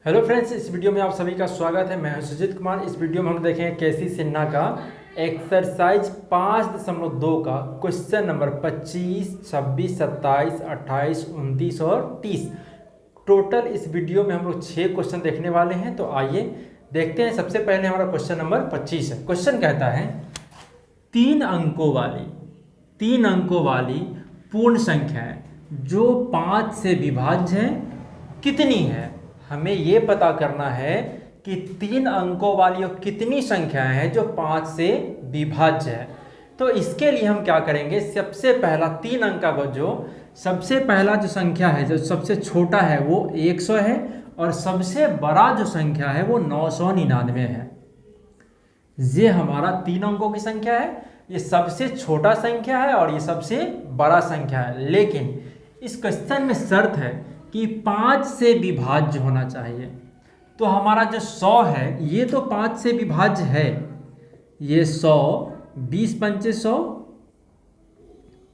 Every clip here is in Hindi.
हेलो फ्रेंड्स, इस वीडियो में आप सभी का स्वागत है। मैं हूं सुजीत कुमार। इस वीडियो में हम देखेंगे केसी सिन्हा का एक्सरसाइज 5.2 का क्वेश्चन नंबर 25, 26, 27, 28, 29 और 30। टोटल इस वीडियो में हम लोग 6 क्वेश्चन देखने वाले हैं। तो आइए देखते हैं। सबसे पहले हमारा क्वेश्चन नंबर 25 है। क्वेश्चन कहता है 3 अंकों वाली पूर्ण संख्याएं जो 5 से विभाज्य है कितनी है। हमें ये पता करना है कि 3 अंकों वाली कितनी संख्याएं हैं जो 5 से विभाज्य है। तो इसके लिए हम क्या करेंगे, सबसे पहला 3 अंक का जो सबसे पहला जो संख्या है, जो सबसे छोटा है वो 100 है और सबसे बड़ा जो संख्या है वो 999 है। ये हमारा 3 अंकों की संख्या है। ये सबसे छोटा संख्या है और ये सबसे बड़ा संख्या है। लेकिन इस क्वेश्चन में शर्त है कि 5 से विभाज्य होना चाहिए। तो हमारा जो 100 है ये तो 5 से विभाज्य है। ये 100, 20 पंचे 100,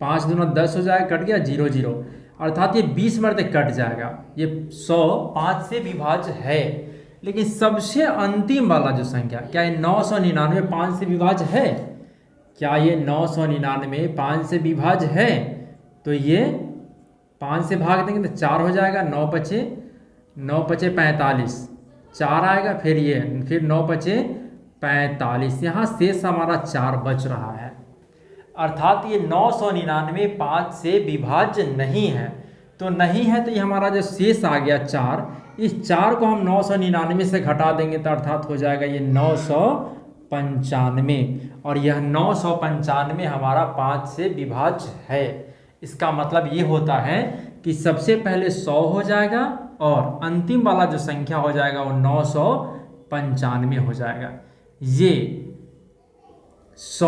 5 दूना 10 हो जाएगा, कट गया 0 0, अर्थात ये 20 मरते कट जाएगा। ये 100 5 से विभाज्य है। लेकिन सबसे अंतिम वाला जो संख्या, क्या ये 999 5 से विभाज्य है? क्या ये 999 5 से विभाज्य है? तो ये 5 से भाग देंगे तो 4 हो जाएगा, 9 पचे 45, 4 आएगा, फिर 9 पचे 45, यहाँ शेष हमारा 4 बच रहा है। अर्थात ये 999 5 से विभाज्य नहीं है। तो नहीं है तो ये हमारा जो शेष आ गया 4, इस 4 को हम 999 से घटा देंगे तो अर्थात हो जाएगा ये 995, और यह 995 हमारा 5 से विभाज्य है। इसका मतलब ये होता है कि सबसे पहले 100 हो जाएगा और अंतिम वाला जो संख्या हो जाएगा वो 995 हो जाएगा। ये 100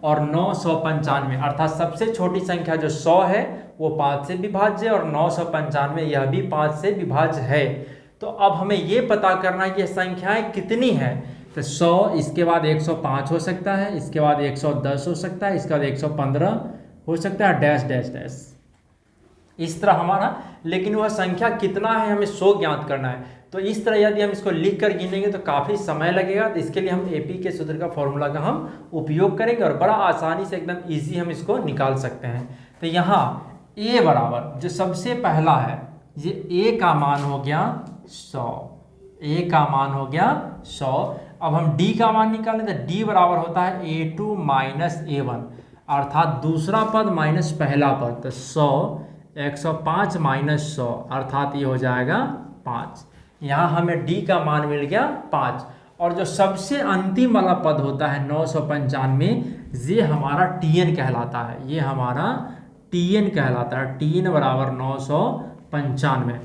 और 995 अर्थात सबसे छोटी संख्या जो 100 है वो 5 से विभाज्य है और 995 यह भी 5 से विभाज्य है। तो अब हमें ये पता करना है कि संख्याएं कितनी है। तो 100, इसके बाद 105 हो सकता है, इसके बाद 110 हो सकता है, इसके बाद 115 हो सकता है, डैश डैश डैश इस तरह हमारा। लेकिन वह संख्या कितना है हमें 100 ज्ञात करना है। तो इस तरह यदि हम इसको लिख कर गिनेंगे तो काफ़ी समय लगेगा। तो इसके लिए हम एपी के सूत्र का फॉर्मूला का हम उपयोग करेंगे और बड़ा आसानी से एकदम इजी हम इसको निकाल सकते हैं। तो यहाँ a बराबर जो सबसे पहला है, ये a का मान हो गया 100, a का मान हो गया 100। अब हम d का मान निकालें तो d बराबर होता है a2 माइनस a1, अर्थात दूसरा पद माइनस पहला पद। तो 100, 105 माइनस 100 अर्थात ये हो जाएगा 5। यहाँ हमें d का मान मिल गया 5। और जो सबसे अंतिम वाला पद होता है 995, ये हमारा tn कहलाता है। ये हमारा tn कहलाता है। tn बराबर 995।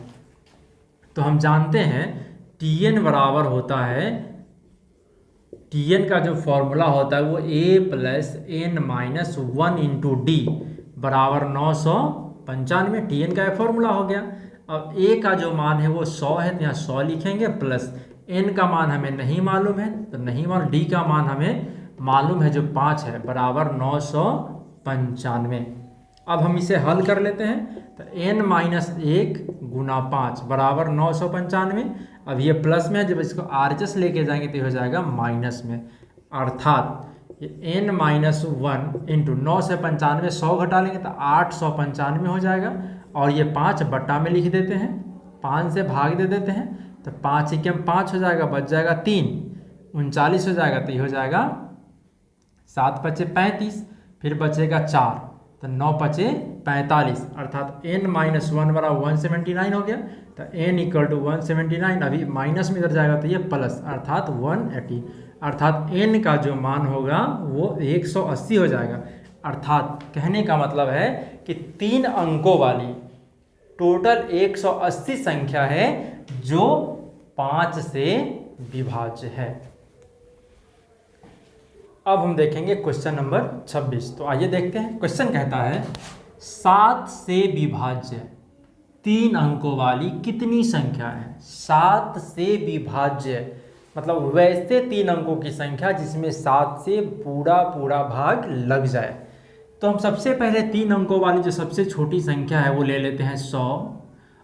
तो हम जानते हैं tn बराबर होता है, tn का जो फॉर्मूला होता है वो a plus n minus 1 into D बराबर 995। tn का फॉर्मूला हो गया। अब a का जो मान है वो 100 है तो यहाँ 100 लिखेंगे, प्लस n का मान हमें नहीं मालूम है तो नहीं मालूम, d का मान हमें मालूम है जो 5 है, बराबर 995। अब हम इसे हल कर लेते हैं तो n माइनस 1 गुना 5 बराबर 995। अब ये प्लस में है, जब इसको आरएचएस लेके जाएंगे तो हो जाएगा माइनस में, अर्थात ये n माइनस 1 इंटू 9 से 95, 100 घटा लेंगे तो 895 हो जाएगा। और ये 5 बट्टा में लिख देते हैं, 5 से भाग दे देते हैं तो 5 एकम 5 हो जाएगा, बच जाएगा 3, 39 हो जाएगा। तो ये हो जाएगा 7 पचे 35, फिर बचेगा 4 तो 9 पचे 45, अर्थात n माइनस 1 बराबर 179 हो गया। तो n इक्वल टू 179, अभी माइनस में इधर जाएगा तो ये प्लस, अर्थात 180, अर्थात n का जो मान होगा वो 180 हो जाएगा। अर्थात कहने का मतलब है कि 3 अंकों वाली टोटल 180 संख्या है जो 5 से विभाज्य है। अब हम देखेंगे क्वेश्चन नंबर 26। तो आइए देखते हैं। क्वेश्चन कहता है 7 से विभाज्य 3 अंकों वाली कितनी संख्या है। 7 से विभाज्य मतलब वैसे 3 अंकों की संख्या जिसमें 7 से पूरा भाग लग जाए। तो हम सबसे पहले 3 अंकों वाली जो सबसे छोटी संख्या है वो ले लेते हैं 100,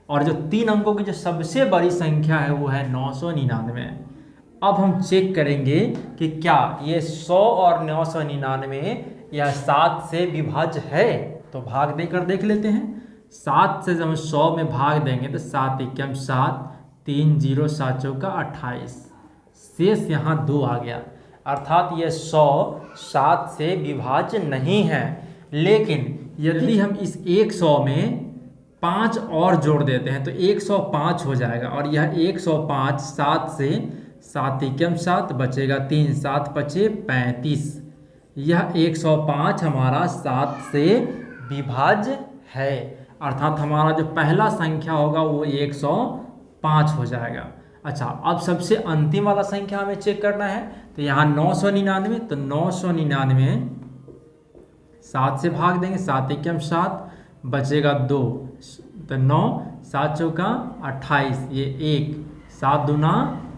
और जो 3 अंकों की जो सबसे बड़ी संख्या है वो है 999। अब हम चेक करेंगे कि क्या ये 100 और 999 यह 7 से विभाज्य है। तो भाग देकर देख लेते हैं। 7 से जब हम 100 में भाग देंगे तो 7 एकम 7, 3 0 7 चौका 28, शेष यहाँ 2 आ गया। अर्थात ये 100 7 से विभाज्य नहीं है। लेकिन यदि हम इस 100 में 5 और जोड़ देते हैं तो 105 हो जाएगा। और यह 105 7 से 7 एकम 7 बचेगा 3, 7 5 35। यह 105 हमारा 7 से विभाज्य है। अर्थात हमारा जो पहला संख्या होगा वो 105 हो जाएगा। अच्छा, अब सबसे अंतिम वाला संख्या हमें चेक करना है। तो यहाँ 999, तो 999 7 से भाग देंगे, 7 एकम 7 बचेगा 2, तो 9 7 चौका 28, ये 1 7 दूना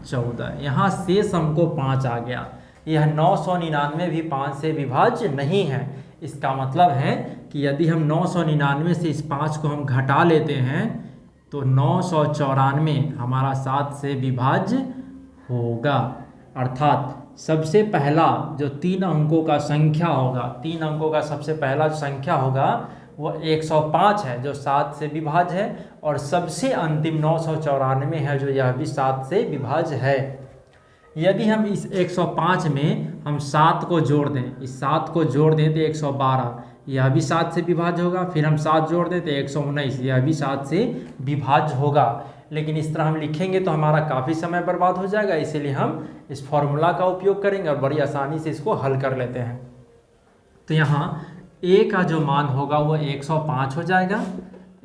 14। यहाँ शेष हमको 5 आ गया। यह 999 भी 5 से विभाज्य नहीं है। इसका मतलब है कि यदि हम 999 से इस 5 को हम घटा लेते हैं तो 994 हमारा 7 से विभाज्य होगा। अर्थात सबसे पहला जो 3 अंकों का संख्या होगा, 3 अंकों का सबसे पहला जो संख्या होगा वो 105 है जो 7 से विभाज्य है। और सबसे अंतिम 994 है जो यह भी 7 से विभाज्य है। यदि हम इस 105 में हम 7 को जोड़ दें, इस 7 को जोड़ दें तो 112, यह भी 7 से विभाज्य होगा। फिर हम 7 जोड़ दें तो 119, यह भी 7 से विभाज्य होगा। लेकिन इस तरह हम लिखेंगे तो हमारा काफ़ी समय बर्बाद हो जाएगा, इसीलिए हम इस फॉर्मूला का उपयोग करेंगे और बड़ी आसानी से इसको हल कर लेते हैं। तो यहाँ a का जो मान होगा वो 105 हो जाएगा,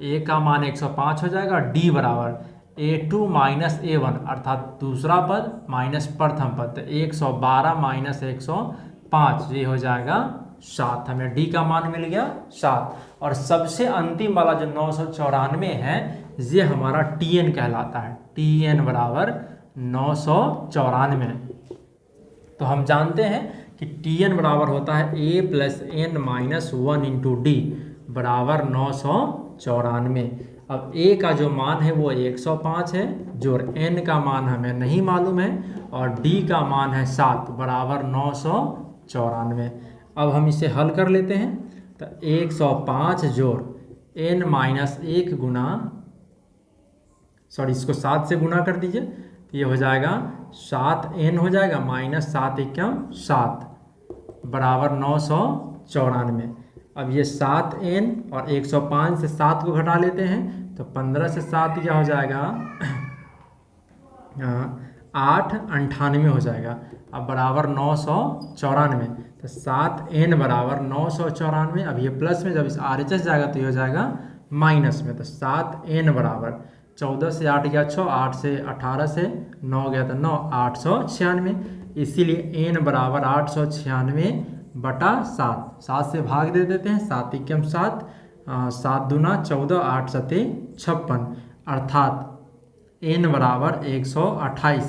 a का मान 105 हो जाएगा। d बराबर a2 माइनस a1 अर्थात दूसरा पद माइनस प्रथम पद, तो 112 माइनस 105 ये हो जाएगा 7। हमें d का मान मिल गया 7। और सबसे अंतिम वाला जो 994 है ये हमारा tn कहलाता है। tn बराबर 994। तो हम जानते हैं कि tn बराबर होता है a plus n minus 1 into D बराबर 994। अब a का जो मान है वो 105 है, जो n का मान हमें नहीं मालूम है, और d का मान है 7 बराबर 994। अब हम इसे हल कर लेते हैं। तो 105 जोड़ n माइनस 1 गुना, सॉरी इसको 7 से गुना कर दीजिए, तो ये हो जाएगा 7n हो जाएगा माइनस 7 एकम 7 बराबर 994। अब ये 7n और 105 से 7 को घटा लेते हैं तो 15 से 7 क्या हो जाएगा 8 98 हो जाएगा। अब बराबर 994, तो 7n बराबर 994। अब ये प्लस में जब इस RHS जाएगा तो ये हो जाएगा माइनस में। तो 7n बराबर 14 से 8 गया 6, 8 से 18 से 9 गया तो 9, 896। इसीलिए n बराबर 896 बटा 7। 7 से भाग दे देते हैं, 7 एकम 7, 7 दूना 14, 8 सते 56। अर्थात n बराबर 128।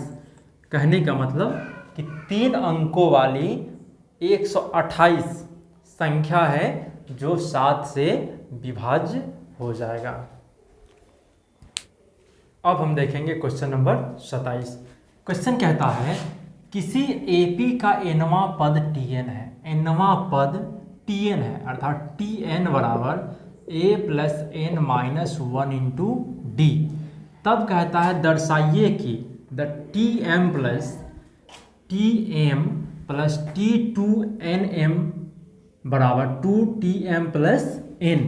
कहने का मतलब कि 3 अंकों वाली 128 संख्या है जो 7 से विभाज्य हो जाएगा। अब हम देखेंगे क्वेश्चन नंबर 27। क्वेश्चन कहता है किसी AP का nवां पद Tn है, nवां पद Tn है, अर्थात Tn बराबर a plus n minus 1 into D. तब कहता है दर्शाइए कि द Tm प्लस T2nm बराबर 2Tm प्लस n।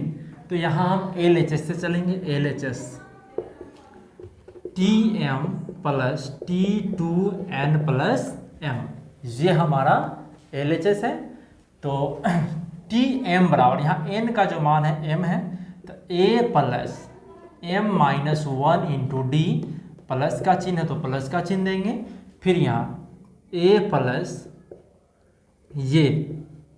तो यहाँ हम LHS से चलेंगे। LHS Tm plus T2n plus m, ये हमारा LHS है। तो Tm बराबर यहाँ n का जो मान है m है, तो a plus m minus 1 into D, plus का चिन्ह है तो प्लस का चिन्ह देंगे। फिर यहाँ a प्लस ये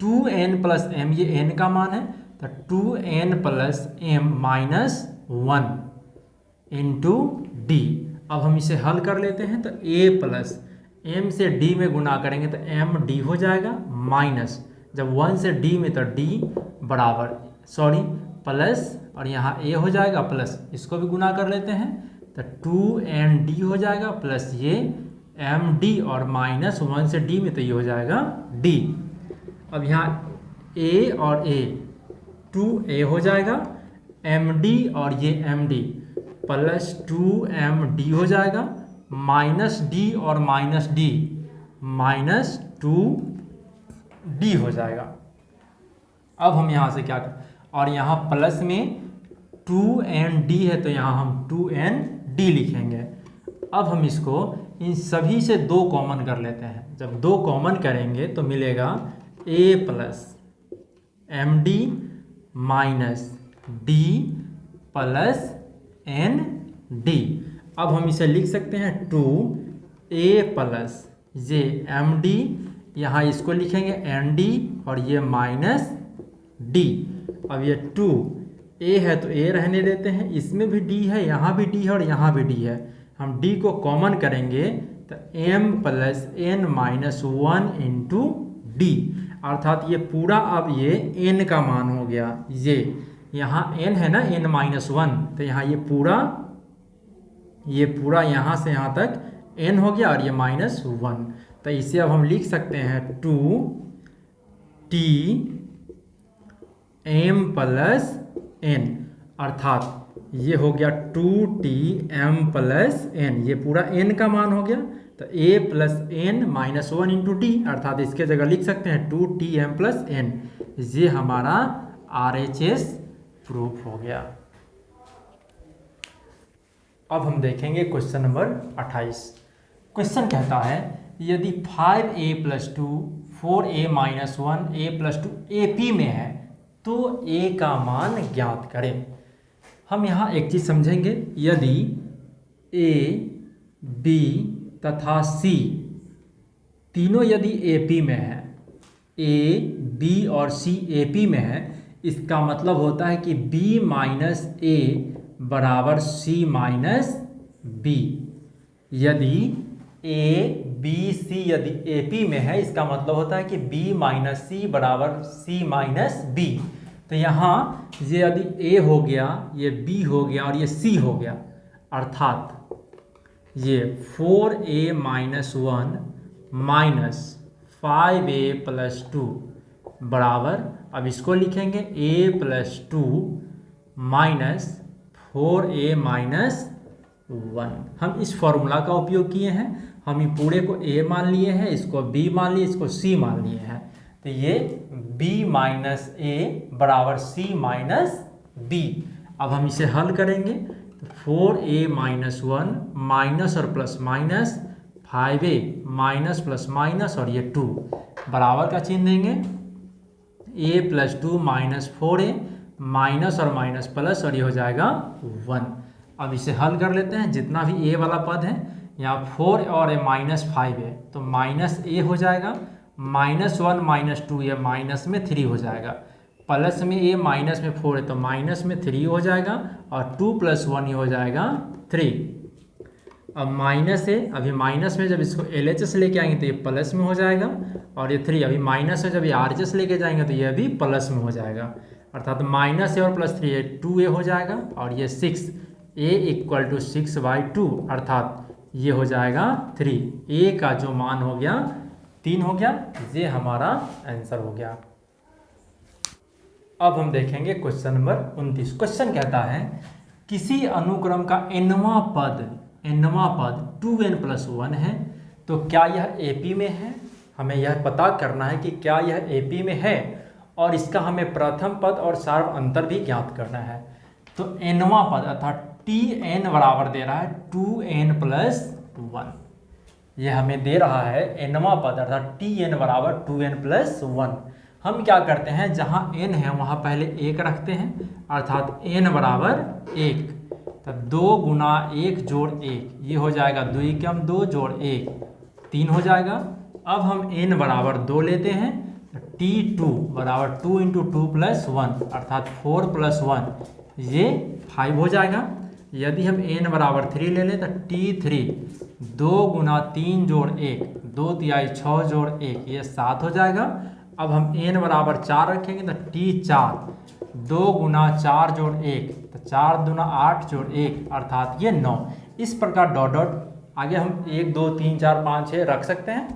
2n प्लस m, ये n का मान है, तो 2n plus m minus 1 into D. अब हम इसे हल कर लेते हैं। तो a प्लस m से d में गुना करेंगे तो m d हो जाएगा, माइनस जब 1 से d में तो d बराबर प्लस और यहाँ a हो जाएगा प्लस, इसको भी गुना कर लेते हैं तो 2nd हो जाएगा प्लस ये md और माइनस 1 से d में तो ये हो जाएगा d। अब यहाँ a और a 2a हो जाएगा, md और ये md प्लस 2md हो जाएगा, माइनस d और माइनस d माइनस 2d हो जाएगा। अब हम यहाँ से क्या कर, और यहाँ प्लस में 2nd है तो यहाँ हम 2nd लिखेंगे। अब हम इसको इन सभी से 2 कॉमन कर लेते हैं। जब 2 कॉमन करेंगे तो मिलेगा a plus md minus d plus nd। अब हम इसे लिख सकते हैं 2a प्लस ये md, यहाँ इसको लिखेंगे nd और ये माइनस d। अब ये 2a है तो a रहने देते हैं, इसमें भी d है, यहाँ भी d है और यहाँ भी d है। हम d को कॉमन करेंगे तो m plus n minus 1 into d, अर्थात ये पूरा अब ये n का मान हो गया। ये यहाँ n है ना, n माइनस 1, तो यहाँ ये पूरा यहाँ से यहाँ तक n हो गया और ये माइनस 1। तो इसे अब हम लिख सकते हैं 2t m प्लस n, अर्थात ये हो गया 2t m प्लस n, ये पूरा n का मान हो गया। तो a plus n minus 1 into d, अर्थात इसके जगह लिख सकते हैं 2t m प्लस n। ये हमारा RHS प्रूफ हो गया। अब हम देखेंगे क्वेश्चन नंबर 28। क्वेश्चन कहता है यदि 5a plus 2 4a minus 1 a plus 2 AP में है तो a का मान ज्ञात करें। हम यहाँ एक चीज़ समझेंगे, यदि a b तथा c तीनों यदि AP में है, a b और c AP में है, इसका मतलब होता है कि b माइनस a बराबर c माइनस b। यदि a b c यदि AP में है, इसका मतलब होता है कि b माइनस c बराबर c माइनस b। तो यहाँ ये यदि a हो गया, ये b हो गया और ये c हो गया, अर्थात ये 4a minus 1 minus 5a plus 2 बराबर, अब इसको लिखेंगे a plus 2 minus 4a minus 1। हम इस फॉर्मूला का उपयोग किए हैं, हम ये पूरे को a मान लिए हैं, इसको b मान लिए, इसको c मान लिए हैं। तो ये b माइनस a बराबर c माइनस b। अब हम इसे हल करेंगे तो 4a माइनस 1 माइनस और plus minus 5a minus plus minus और ये 2 बराबर का चिन्ह देंगे, a plus 2 minus 4a minus और माइनस प्लस और ये हो जाएगा 1। अब इसे हल कर लेते हैं, जितना भी a वाला पद है यहाँ 4 और a माइनस 5 है तो माइनस a हो जाएगा, माइनस 1 माइनस 2 ये माइनस में 3 हो जाएगा, प्लस में a माइनस में 4 है तो माइनस में 3 हो जाएगा और 2 प्लस 1 ये हो जाएगा 3। अब माइनस है, अभी माइनस में जब इसको LHS लेके आएंगे तो ये प्लस में हो जाएगा और ये 3 अभी माइनस है, जब ये RHS लेके जाएंगे तो ये अभी प्लस में हो जाएगा, अर्थात माइनस है और प्लस 3 है 2a हो जाएगा और ये 6 a इक्वल टू 6/2, अर्थात ये हो जाएगा 3। a का जो मान हो गया 3 हो गया, ये हमारा आंसर हो गया। अब हम देखेंगे क्वेश्चन नंबर 29। क्वेश्चन कहता है किसी अनुक्रम का nवां पद 2n प्लस 1 है तो क्या यह AP में है। हमें यह पता करना है कि क्या यह AP में है और इसका हमें प्रथम पद और सार्व अंतर भी ज्ञात करना है। तो nवां पद अर्थात tn बराबर दे रहा है 2n प्लस 1, यह हमें दे रहा है nवां पद अर्थात tn बराबर 2n प्लस 1। हम क्या करते हैं, जहाँ n है वहाँ पहले 1 रखते हैं, अर्थात n बराबर 1, तब 2 गुना 1 जोड़ 1 ये हो जाएगा 2 एकम 2 जोड़ 1 3 हो जाएगा। अब हम n बराबर 2 लेते हैं, t2 बराबर 2 इंटू 2 प्लस 1 अर्थात 4 प्लस 1 ये 5 हो जाएगा। यदि हम n बराबर 3 ले लें तो t3 2 गुना 3 जोड़ 1 2 तिहाई 6 जोड़ 1 ये 7 हो जाएगा। अब हम n बराबर 4 रखेंगे तो t4 2 गुना 4 जोड़ 1, तो 4 दूना 8 जोड़ 1 अर्थात ये 9। इस प्रकार डॉट डॉट आगे हम 1 2 3 4 5 6 रख सकते हैं।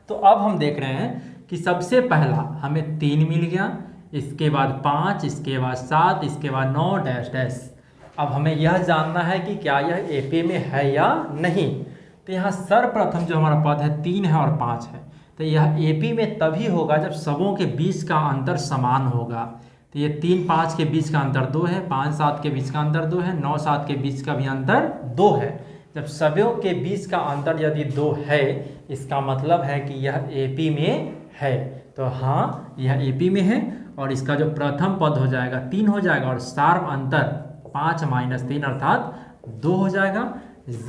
तो अब हम देख रहे हैं कि सबसे पहला हमें 3 मिल गया, इसके बाद 5, इसके बाद 7, इसके बाद 9 डैश डैश। अब हमें यह जानना है कि क्या यह एपी में है या नहीं। तो यहाँ सर्वप्रथम जो हमारा पद है 3 है और 5 है, तो यह एपी में तभी होगा जब सबों के बीच का अंतर समान होगा। तो ये 3 5 के बीच का अंतर 2 है, 5 7 के बीच का अंतर 2 है, 9 7 के बीच का भी अंतर 2 है। जब सबों के बीच का अंतर यदि 2 है, इसका मतलब है कि यह एपी में है। तो हाँ, यह एपी में है और इसका जो प्रथम पद हो जाएगा 3 हो जाएगा और सार्व अंतर 5 - 3 अर्थात 2 हो जाएगा।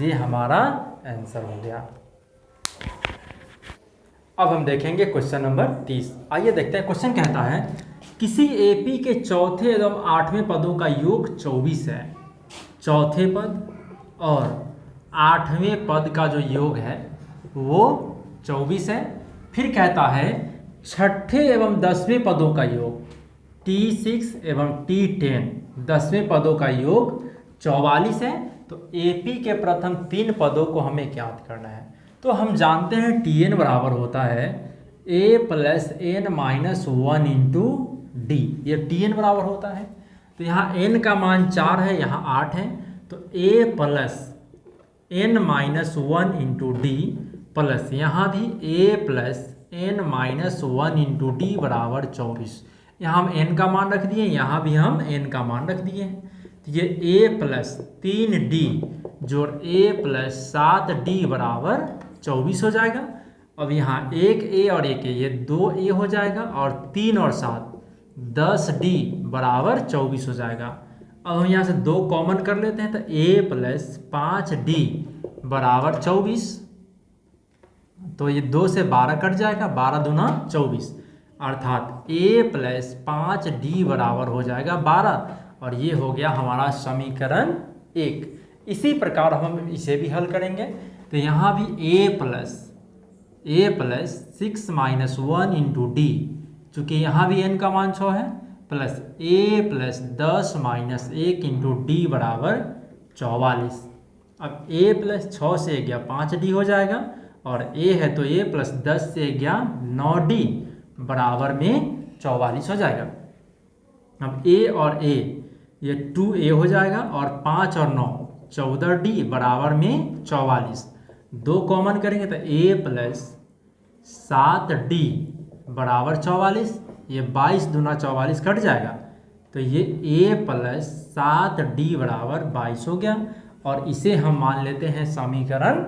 ये हमारा आंसर हो गया। अब हम देखेंगे क्वेश्चन नंबर 30। आइए देखते हैं। क्वेश्चन कहता है किसी एपी के चौथे एवं 8वें पदों का योग 24 है। चौथे पद और 8वें पद का जो योग है वो 24 है। फिर कहता है छठे एवं 10वें पदों का योग T6 एवं T10 10वें पदों का योग 44 है। तो एपी के प्रथम 3 पदों को हमें ज्ञात करना है। तो हम जानते हैं Tn बराबर होता है a + n - 1 × d। ये Tn बराबर होता है। तो यहाँ n का मान 4 है, यहाँ 8 है, तो a + n - 1 × d प्लस यहाँ भी a + n - 1 × d बराबर 24। यहाँ हम n का मान रख दिए, यहाँ भी हम n का मान रख दिए हैं। तो ये a + 3d जोड़ a + 7d बराबर 24 हो जाएगा। अब यहाँ 1a और 1a ये 2a हो जाएगा और 3 और 7 10d बराबर 24 हो जाएगा। अब हम यहाँ से 2 कॉमन कर लेते हैं, तो a + 5d बराबर 24। तो ये 2 से 12 कट जाएगा, 12 दूना 24 अर्थात a + 5d बराबर हो जाएगा 12 और ये हो गया हमारा समीकरण 1। इसी प्रकार हम इसे भी हल करेंगे। तो यहाँ भी a + 6 - 1 × d, चूँकि यहाँ भी n का मान 6 है, प्लस a + 10 - 1 × d बराबर 44। अब a + 6 से गया 5d हो जाएगा और a है तो a + 10 से गया 9d बराबर में 44 हो जाएगा। अब a और a ये 2a हो जाएगा और 5 और 9 14d बराबर में 44। 2 कॉमन करेंगे तो a + 7d बराबर 44। ये 22 दूना 44 कट जाएगा, तो ये a + 7d बराबर 22 हो गया और इसे हम मान लेते हैं समीकरण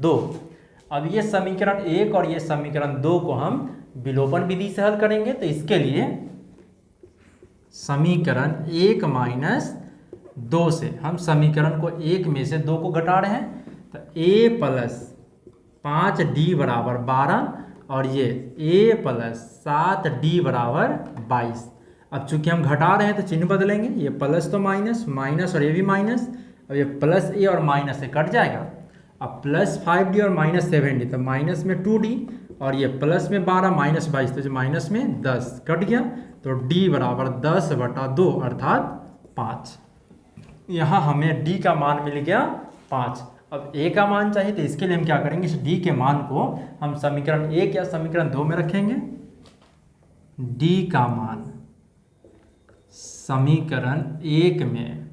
2। अब ये समीकरण 1 और ये समीकरण 2 को हम विलोपन विधि से हल करेंगे। तो इसके लिए समीकरण 1 - 2 से हम समीकरण को 1 में से 2 को घटा रहे हैं, तो a + 5d बराबर 12 और ये a + 7d बराबर 22। अब चूंकि हम घटा रहे हैं तो चिन्ह बदलेंगे, ये प्लस तो माइनस, माइनस और ये भी माइनस, अब ये प्लस a और माइनस से कट जाएगा। अब प्लस 5d और माइनस 7d, तो माइनस में 2d और ये प्लस में 12 माइनस 22, तो जो माइनस में 10 कट गया, तो d बराबर 10/2 अर्थात 5। यहाँ हमें d का मान मिल गया 5। अब a का मान चाहिए, तो इसके लिए हम क्या करेंगे, इस d के मान को हम समीकरण 1 या समीकरण 2 में रखेंगे। d का मान समीकरण 1 में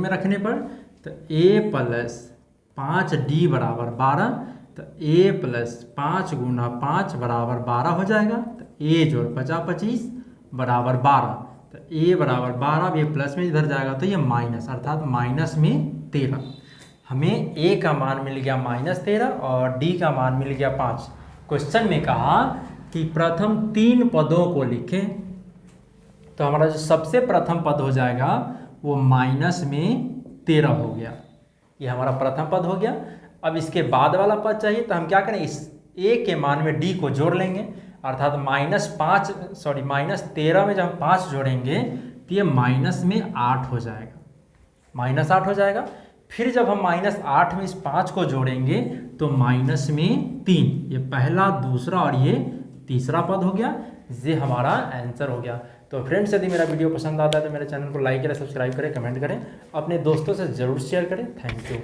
रखने पर तो a + 5d बराबर 12, तो a + 5 × 5 बराबर 12 हो जाएगा। तो a जोड़ 50 25 बराबर 12, तो a बराबर 12, ये प्लस में इधर जाएगा तो ये माइनस अर्थात माइनस में 13। हमें a का मान मिल गया -13 और d का मान मिल गया 5। क्वेश्चन में कहा कि प्रथम 3 पदों को लिखें, तो हमारा जो सबसे प्रथम पद हो जाएगा वो -13 हो गया। ये हमारा प्रथम पद हो गया। अब इसके बाद वाला पद चाहिए, तो हम क्या करें, इस a के मान में d को जोड़ लेंगे अर्थात -13 में जब हम 5 जोड़ेंगे तो ये माइनस में 8 हो जाएगा, -8 हो जाएगा। फिर जब हम -8 में इस 5 को जोड़ेंगे तो माइनस में 3, ये पहला, दूसरा और ये तीसरा पद हो गया। ये हमारा आंसर हो गया। तो फ्रेंड्स, यदि मेरा वीडियो पसंद आता है तो मेरे चैनल को लाइक करें, सब्सक्राइब करें, कमेंट करें, अपने दोस्तों से ज़रूर शेयर करें। Thank you.